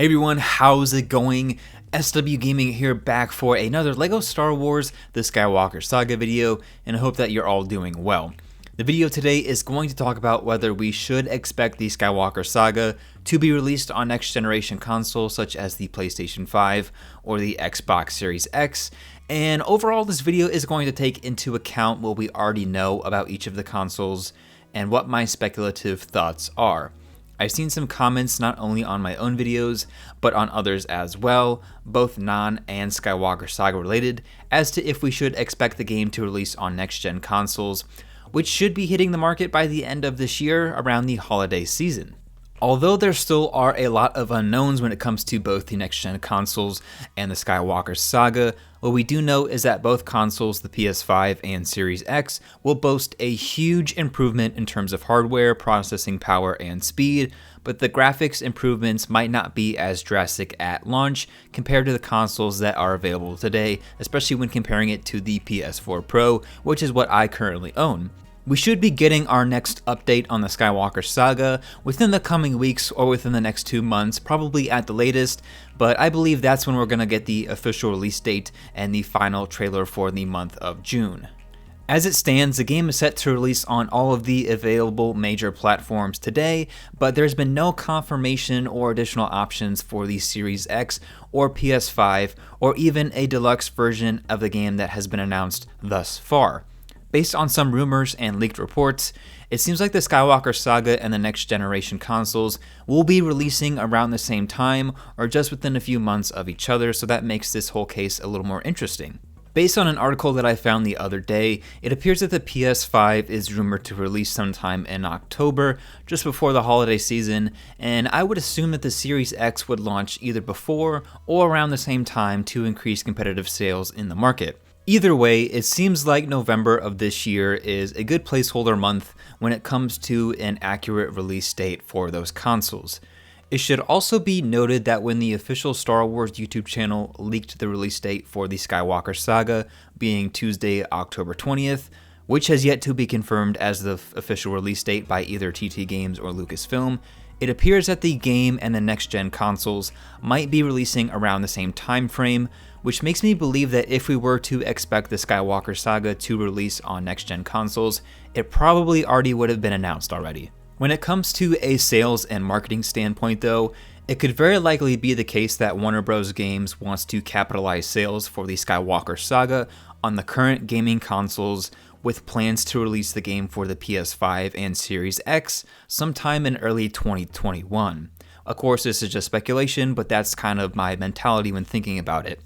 Hey everyone, how's it going? SW Gaming here, back for another LEGO Star Wars The Skywalker Saga video, and I hope that you're all doing well. The video today is going to talk about whether we should expect the Skywalker Saga to be released on next generation consoles such as the PlayStation 5 or the Xbox Series X, and overall this video is going to take into account what we already know about each of the consoles and what my speculative thoughts are. I've seen some comments not only on my own videos, but on others as well, both non- and Skywalker Saga related, as to if we should expect the game to release on next-gen consoles, which should be hitting the market by the end of this year around the holiday season. Although there still are a lot of unknowns when it comes to both the next-gen consoles and the Skywalker Saga, what we do know is that both consoles, the PS5 and Series X, will boast a huge improvement in terms of hardware, processing power, and speed, but the graphics improvements might not be as drastic at launch compared to the consoles that are available today, especially when comparing it to the PS4 Pro, which is what I currently own. We should be getting our next update on the Skywalker Saga within the coming weeks or within the next 2 months, probably at the latest, but I believe that's when we're going to get the official release date and the final trailer for the month of June. As it stands, the game is set to release on all of the available major platforms today, but there's been no confirmation or additional options for the Series X or PS5, or even a deluxe version of the game that has been announced thus far. Based on some rumors and leaked reports, it seems like the Skywalker Saga and the next generation consoles will be releasing around the same time or just within a few months of each other, so that makes this whole case a little more interesting. Based on an article that I found the other day, it appears that the PS5 is rumored to release sometime in October, just before the holiday season, and I would assume that the Series X would launch either before or around the same time to increase competitive sales in the market. Either way, it seems like November of this year is a good placeholder month when it comes to an accurate release date for those consoles. It should also be noted that when the official Star Wars YouTube channel leaked the release date for the Skywalker Saga, being Tuesday, October 20th, which has yet to be confirmed as the official release date by either TT Games or Lucasfilm, it appears that the game and the next-gen consoles might be releasing around the same time frame, which makes me believe that if we were to expect the Skywalker Saga to release on next-gen consoles, it probably already would have been announced already. When it comes to a sales and marketing standpoint though, it could very likely be the case that Warner Bros. Games wants to capitalize sales for the Skywalker Saga on the current gaming consoles, with plans to release the game for the PS5 and Series X sometime in early 2021. Of course, this is just speculation, but that's kind of my mentality when thinking about it.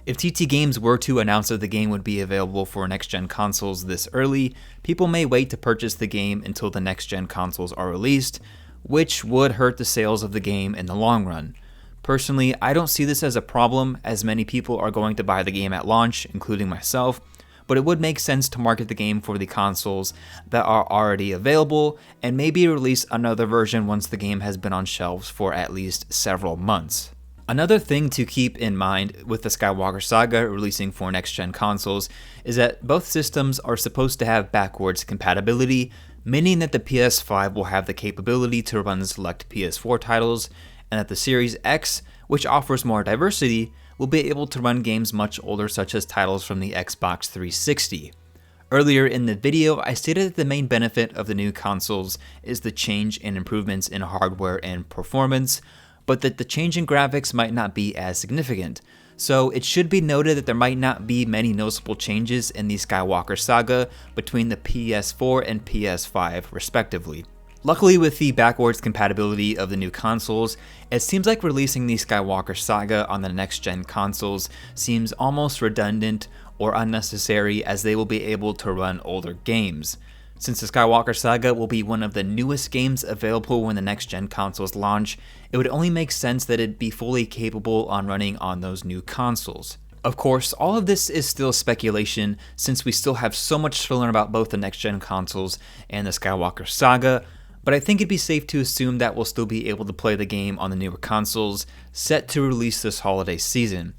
If TT Games were to announce that the game would be available for next-gen consoles this early, people may wait to purchase the game until the next-gen consoles are released, which would hurt the sales of the game in the long run. Personally, I don't see this as a problem, as many people are going to buy the game at launch, including myself, but it would make sense to market the game for the consoles that are already available, and maybe release another version once the game has been on shelves for at least several months. Another thing to keep in mind with the Skywalker Saga releasing for next-gen consoles is that both systems are supposed to have backwards compatibility, meaning that the PS5 will have the capability to run select PS4 titles, and that the Series X, which offers more diversity, will be able to run games much older such as titles from the Xbox 360. Earlier in the video, I stated that the main benefit of the new consoles is the change and improvements in hardware and performance, but that the change in graphics might not be as significant. So it should be noted that there might not be many noticeable changes in the Skywalker Saga between the PS4 and PS5 respectively. Luckily, with the backwards compatibility of the new consoles, it seems like releasing the Skywalker Saga on the next-gen consoles seems almost redundant or unnecessary, as they will be able to run older games. Since the Skywalker Saga will be one of the newest games available when the next-gen consoles launch, it would only make sense that it be fully capable on running on those new consoles. Of course, all of this is still speculation, since we still have so much to learn about both the next-gen consoles and the Skywalker Saga, but I think it'd be safe to assume that we'll still be able to play the game on the newer consoles, set to release this holiday season.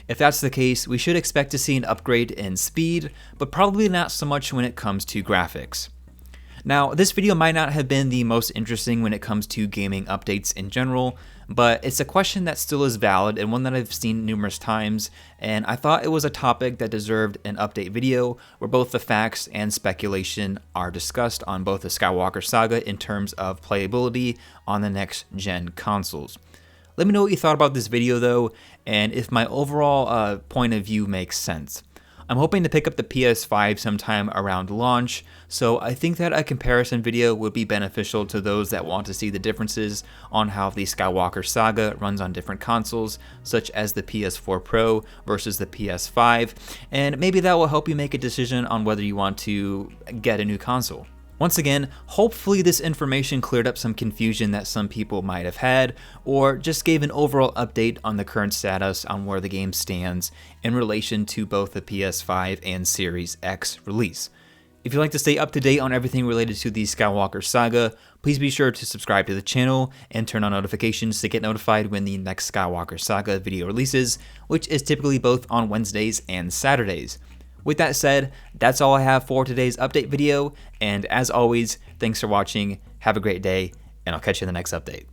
If that's the case, we should expect to see an upgrade in speed, but probably not so much when it comes to graphics. Now, this video might not have been the most interesting when it comes to gaming updates in general, but it's a question that still is valid and one that I've seen numerous times, and I thought it was a topic that deserved an update video where both the facts and speculation are discussed on both the Skywalker Saga in terms of playability on the next gen consoles. Let me know what you thought about this video though, and if my overall point of view makes sense. I'm hoping to pick up the PS5 sometime around launch, so I think that a comparison video would be beneficial to those that want to see the differences on how the Skywalker Saga runs on different consoles, such as the PS4 Pro versus the PS5, and maybe that will help you make a decision on whether you want to get a new console. Once again, hopefully this information cleared up some confusion that some people might have had, or just gave an overall update on the current status on where the game stands in relation to both the PS5 and Series X release. If you'd like to stay up to date on everything related to the Skywalker Saga, please be sure to subscribe to the channel and turn on notifications to get notified when the next Skywalker Saga video releases, which is typically both on Wednesdays and Saturdays. With that said, that's all I have for today's update video, and as always, thanks for watching, have a great day, and I'll catch you in the next update.